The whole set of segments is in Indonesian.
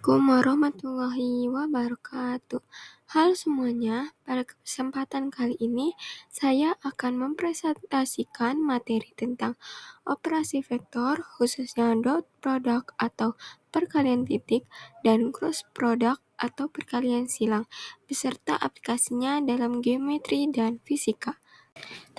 Assalamualaikum warahmatullahi wabarakatuh. Halo semuanya, pada kesempatan kali ini saya akan mempresentasikan materi tentang operasi vektor, khususnya dot product atau perkalian titik, dan cross product atau perkalian silang, beserta aplikasinya dalam geometri dan fisika.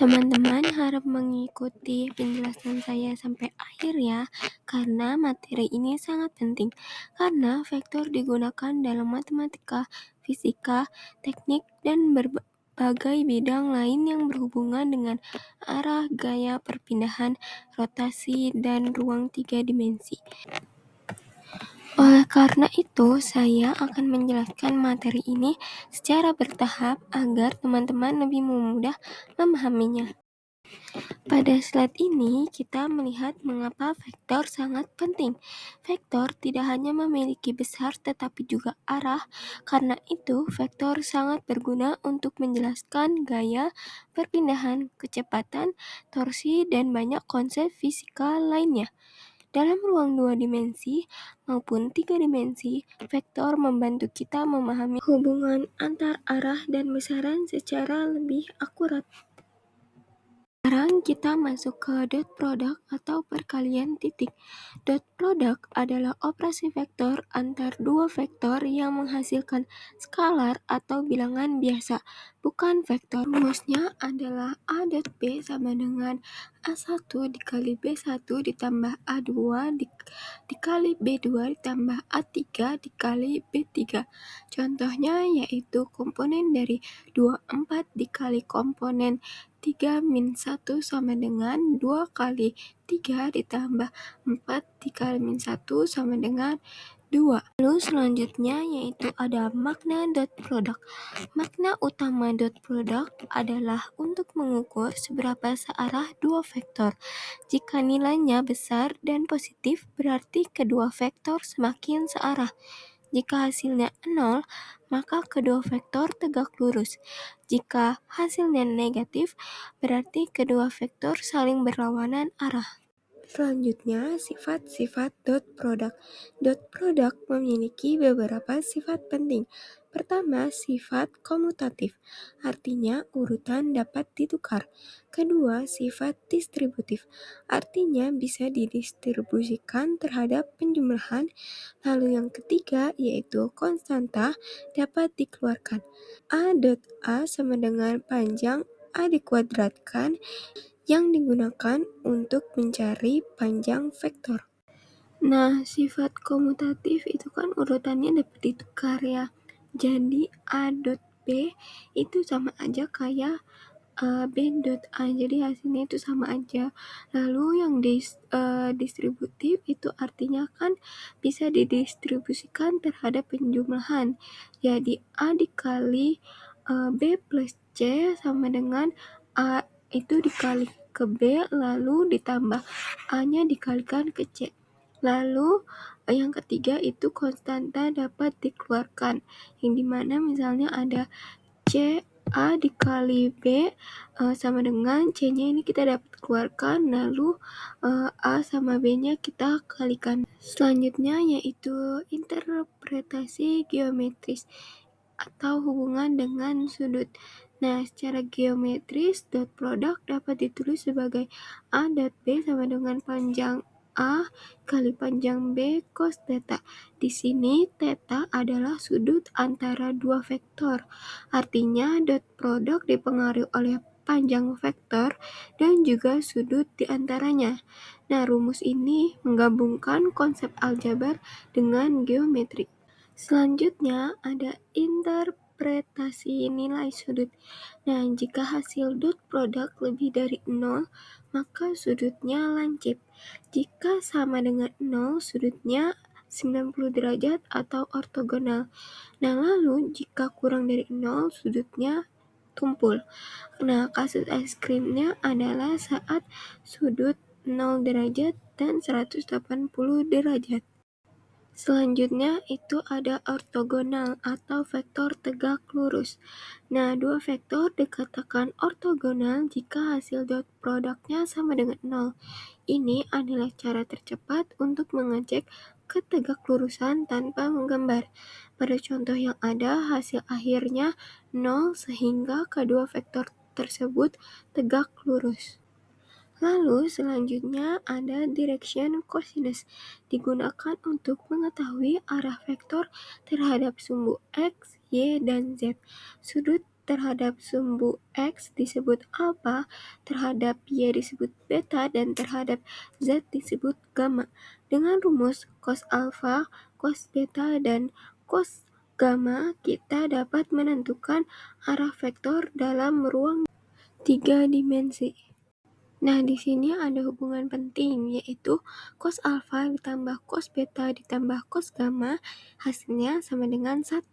Teman-teman harap mengikuti penjelasan saya sampai akhir ya, karena materi ini sangat penting. Karena vektor digunakan dalam matematika, fisika, teknik, dan berbagai bidang lain yang berhubungan dengan arah, gaya, perpindahan, rotasi, dan ruang tiga dimensi. Oleh karena itu, saya akan menjelaskan materi ini secara bertahap agar teman-teman lebih mudah memahaminya. Pada slide ini, kita melihat mengapa vektor sangat penting. Vektor tidak hanya memiliki besar tetapi juga arah. Karena itu, vektor sangat berguna untuk menjelaskan gaya, perpindahan, kecepatan, torsi, dan banyak konsep fisika lainnya. Dalam ruang 2 dimensi maupun 3 dimensi, vektor membantu kita memahami hubungan antar arah dan besaran secara lebih akurat. Sekarang kita masuk ke dot product atau perkalian titik. Dot product adalah operasi vektor antar dua vektor yang menghasilkan skalar atau bilangan biasa, bukan vektor. Rumusnya adalah A dot B sama dengan A1 dikali B1 ditambah A2 dikali B2 ditambah A3 dikali B3. Contohnya yaitu komponen dari 24 dikali komponen 3 min 1 sama dengan 2 kali 3 ditambah 4 dikali min 1 sama dengan 2. Lalu selanjutnya yaitu ada makna dot product. Makna utama dot product adalah untuk mengukur seberapa searah dua vektor. Jika nilainya besar dan positif, berarti kedua vektor semakin searah. Jika hasilnya 0, maka kedua vektor tegak lurus. Jika hasilnya negatif, berarti kedua vektor saling berlawanan arah. Selanjutnya, sifat-sifat dot product. Dot product memiliki beberapa sifat penting. Pertama, sifat komutatif, artinya urutan dapat ditukar. Kedua, sifat distributif, artinya bisa didistribusikan terhadap penjumlahan. Lalu yang ketiga, yaitu konstanta, dapat dikeluarkan. A dot A sama dengan panjang A dikuadratkan yang digunakan untuk mencari panjang vektor. Nah, sifat komutatif itu kan urutannya dapat ditukar ya. Jadi A dot B itu sama aja kayak B dot A, jadi hasilnya itu sama aja. Lalu yang distributif itu artinya kan bisa didistribusikan terhadap penjumlahan. Jadi A dikali B plus C sama dengan A itu dikali ke B lalu ditambah A-nya dikalikan ke C. Lalu yang ketiga itu konstanta dapat dikeluarkan, yang dimana misalnya ada C A dikali B sama dengan C-nya ini kita dapat keluarkan, lalu A sama B-nya kita kalikan. Selanjutnya yaitu interpretasi geometris atau hubungan dengan sudut. Nah, secara geometris, dot product dapat ditulis sebagai A dot B sama dengan panjang A kali panjang B cos theta. Di sini theta adalah sudut antara dua vektor. Artinya dot product dipengaruhi oleh panjang vektor dan juga sudut di antaranya. Nah, rumus ini menggabungkan konsep aljabar dengan geometri. Selanjutnya ada interpretasi nilai sudut. Nah, jika hasil dot product lebih dari 0, maka sudutnya lancip. Jika sama dengan 0, sudutnya 90 derajat atau ortogonal. Nah, lalu jika kurang dari 0, sudutnya tumpul. Nah, kasus ekstrimnya adalah saat sudut 0 derajat dan 180 derajat. Selanjutnya itu ada ortogonal atau vektor tegak lurus. Nah, dua vektor dikatakan ortogonal jika hasil dot produknya sama dengan 0. Ini adalah cara tercepat untuk mengecek ketegaklurusan tanpa menggambar. Pada contoh yang ada, hasil akhirnya 0 sehingga kedua vektor tersebut tegak lurus. Lalu selanjutnya ada direction cosinus, digunakan untuk mengetahui arah vektor terhadap sumbu X, Y, dan Z. Sudut terhadap sumbu X disebut alpha, terhadap Y disebut beta, dan terhadap Z disebut gamma. Dengan rumus cos alpha, cos beta, dan cos gamma, kita dapat menentukan arah vektor dalam ruang 3 dimensi. Nah, di sini ada hubungan penting, yaitu cos alpha ditambah cos beta ditambah cos gamma, hasilnya sama dengan 1.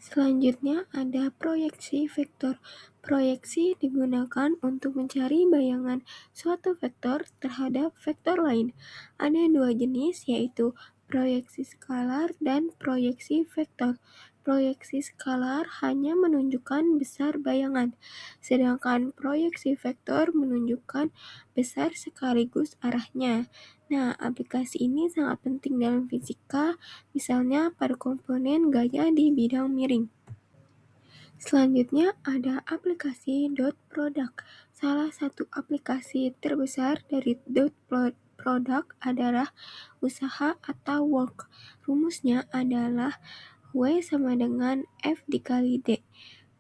Selanjutnya ada proyeksi vektor. Proyeksi digunakan untuk mencari bayangan suatu vektor terhadap vektor lain. Ada dua jenis, yaitu proyeksi skalar dan proyeksi vektor. Proyeksi skalar hanya menunjukkan besar bayangan, sedangkan proyeksi vektor menunjukkan besar sekaligus arahnya. Nah, aplikasi ini sangat penting dalam fisika, misalnya pada komponen gaya di bidang miring. Selanjutnya ada aplikasi dot product. Salah satu aplikasi terbesar dari dot product adalah usaha atau work. Rumusnya adalah W sama dengan F dikali D.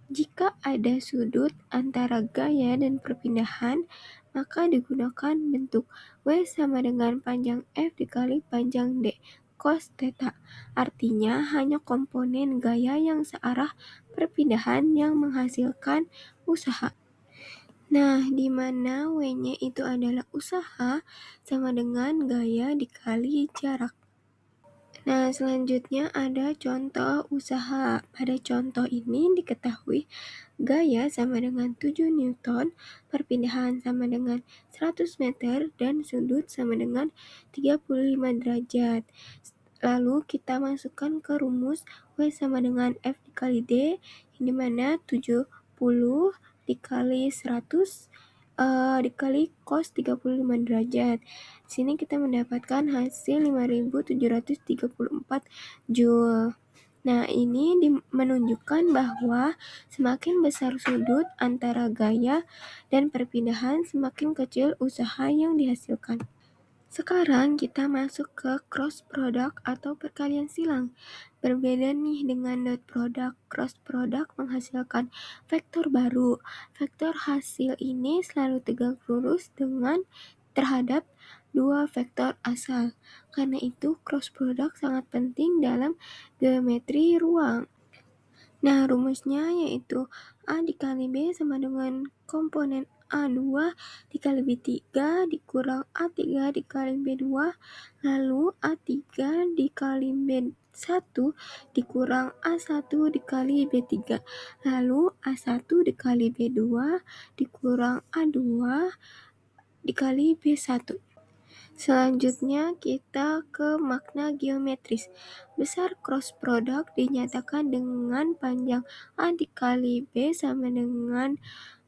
Jika ada sudut antara gaya dan perpindahan, maka digunakan bentuk W sama dengan panjang F dikali panjang D cos theta. Artinya hanya komponen gaya yang searah perpindahan yang menghasilkan usaha. Nah, di mana W-nya itu adalah usaha sama dengan gaya dikali jarak. Nah, selanjutnya ada contoh usaha. Pada contoh ini diketahui gaya sama dengan 7 Newton, perpindahan sama dengan 100 meter, dan sudut sama dengan 35 derajat. Lalu kita masukkan ke rumus W sama dengan F dikali D, yang dimana 70 dikali 100 dikali cos 35 derajat. Di sini kita mendapatkan hasil 5734 Joule. Nah, ini menunjukkan bahwa semakin besar sudut antara gaya dan perpindahan, semakin kecil usaha yang dihasilkan. Sekarang kita masuk ke cross product atau perkalian silang. Berbeda nih dengan dot product. Cross product menghasilkan vektor baru. Vektor hasil ini selalu tegak lurus dengan terhadap dua vektor asal. Karena itu cross product sangat penting dalam geometri ruang. Nah, rumusnya yaitu A dikali B sama dengan komponen A2 dikali B3 dikurang A3 dikali B2, lalu A3 dikali B1 dikurang A1 dikali B3, lalu A1 dikali B2 dikurang A2 dikali B1. Selanjutnya kita ke makna geometris. Besar cross product dinyatakan dengan panjang A dikali B sama dengan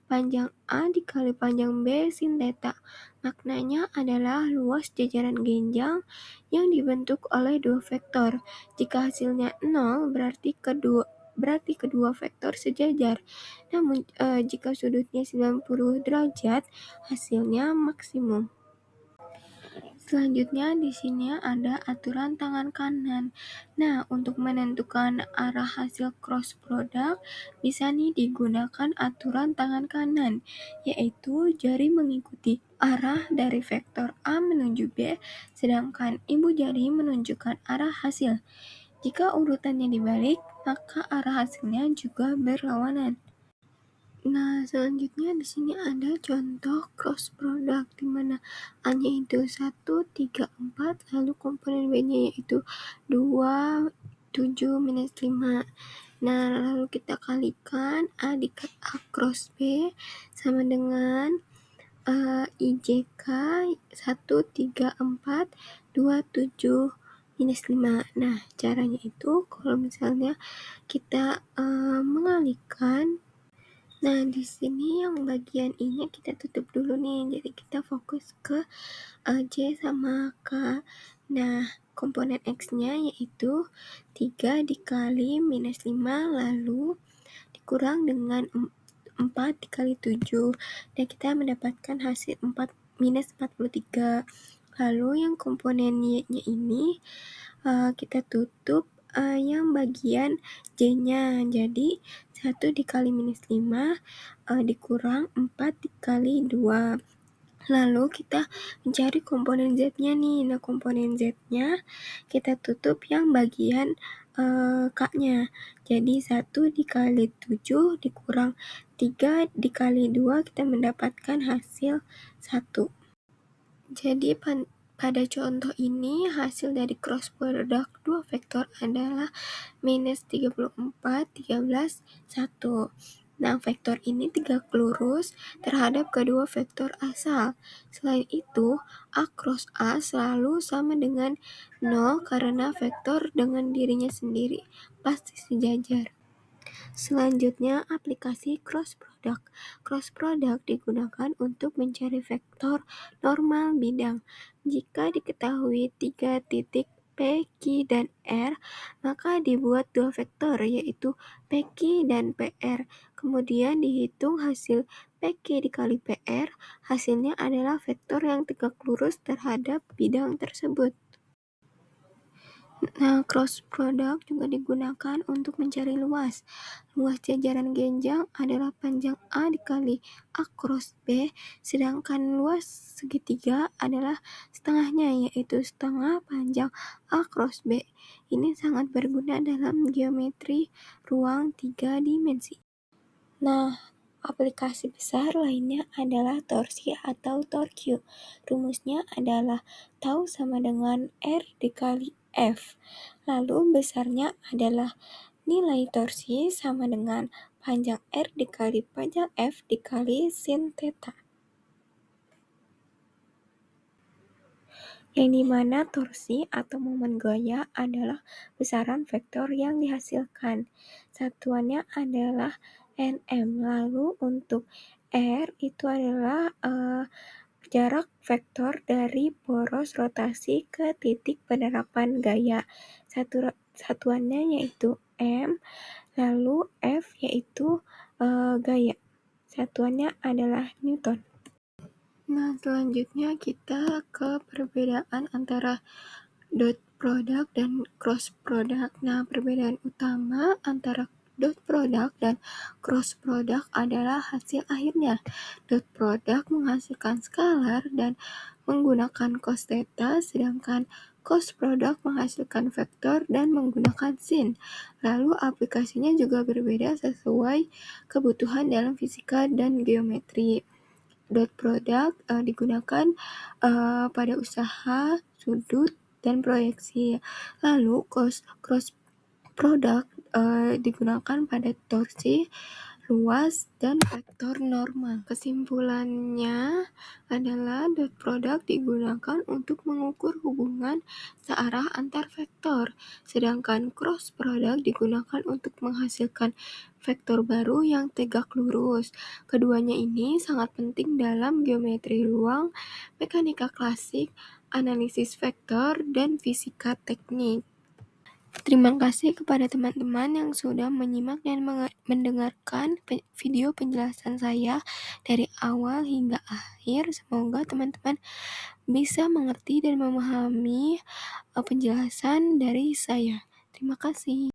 panjang A dikali panjang B sin theta. Maknanya adalah luas jajaran genjang yang dibentuk oleh dua vektor. Jika hasilnya 0, berarti kedua vektor sejajar. Namun jika sudutnya 90 derajat, hasilnya maksimum. Selanjutnya di sini ada aturan tangan kanan. Nah, untuk menentukan arah hasil cross product bisa nih digunakan aturan tangan kanan, yaitu jari mengikuti arah dari vektor A menuju B, sedangkan ibu jari menunjukkan arah hasil. Jika urutannya dibalik, maka arah hasilnya juga berlawanan. Nah, selanjutnya di sini ada contoh cross product di mana A-nya itu 1, 3, 4, lalu komponen B-nya yaitu 2, 7, minus 5. Nah, lalu kita kalikan A dikali A cross B sama dengan IJK 1, 3, 4, 2, 7, minus 5. Nah, caranya itu kalau misalnya kita mengalihkan. Nah, di sini yang bagian ini kita tutup dulu nih. Jadi kita fokus ke J sama K. Nah, komponen X-nya yaitu 3 dikali minus 5 lalu dikurang dengan 4 dikali 7 dan kita mendapatkan hasil 4 minus 43. Lalu yang komponen Y-nya ini kita tutup yang bagian J-nya. Jadi 1 dikali minus 5 dikurang 4 dikali 2. Lalu kita mencari komponen Z-nya nih. Nah, komponen Z-nya kita tutup yang bagian K-nya. Jadi 1 dikali 7 dikurang 3 dikali 2 kita mendapatkan hasil 1. Jadi pada contoh ini hasil dari cross product dua vektor adalah minus 34, 13, 1. Nah, vektor ini tegak lurus terhadap kedua vektor asal. Selain itu, A cross A selalu sama dengan 0 karena vektor dengan dirinya sendiri pasti sejajar. Selanjutnya, aplikasi cross product. Cross product digunakan untuk mencari vektor normal bidang. Jika diketahui 3 titik P, Q, dan R, maka dibuat dua vektor yaitu PQ dan PR. Kemudian dihitung hasil PQ dikali PR, hasilnya adalah vektor yang tegak lurus terhadap bidang tersebut. Nah, cross product juga digunakan untuk mencari luas. Luas jajaran genjang adalah panjang A dikali A cross B, sedangkan luas segitiga adalah setengahnya, yaitu setengah panjang A cross B. Ini sangat berguna dalam geometri ruang 3 dimensi. Nah, aplikasi besar lainnya adalah torsi atau torque. Rumusnya adalah tau sama dengan R dikali F. Lalu besarnya adalah nilai torsi sama dengan panjang R dikali panjang F dikali sin theta. Yang dimana torsi atau momen gaya adalah besaran vektor yang dihasilkan. Satuannya adalah Nm. Lalu untuk R itu adalah jarak vektor dari poros rotasi ke titik penerapan gaya. Satuannya yaitu M, lalu F yaitu gaya. Satuannya adalah Newton. Nah, selanjutnya kita ke perbedaan antara dot product dan cross product. Nah, perbedaan utama antara dot product dan cross product adalah hasil akhirnya. Dot product menghasilkan skalar dan menggunakan cos theta, sedangkan cross product menghasilkan vektor dan menggunakan sin. Lalu aplikasinya juga berbeda sesuai kebutuhan dalam fisika dan geometri. Dot product digunakan pada usaha, sudut, dan proyeksi. Lalu cross product digunakan pada torsi, luas, dan vektor normal. Kesimpulannya adalah dot product digunakan untuk mengukur hubungan searah antar vektor, sedangkan cross product digunakan untuk menghasilkan vektor baru yang tegak lurus. Keduanya ini sangat penting dalam geometri ruang, mekanika klasik, analisis vektor, dan fisika teknik. Terima kasih kepada teman-teman yang sudah menyimak dan mendengarkan video penjelasan saya dari awal hingga akhir. Semoga teman-teman bisa mengerti dan memahami penjelasan dari saya. Terima kasih.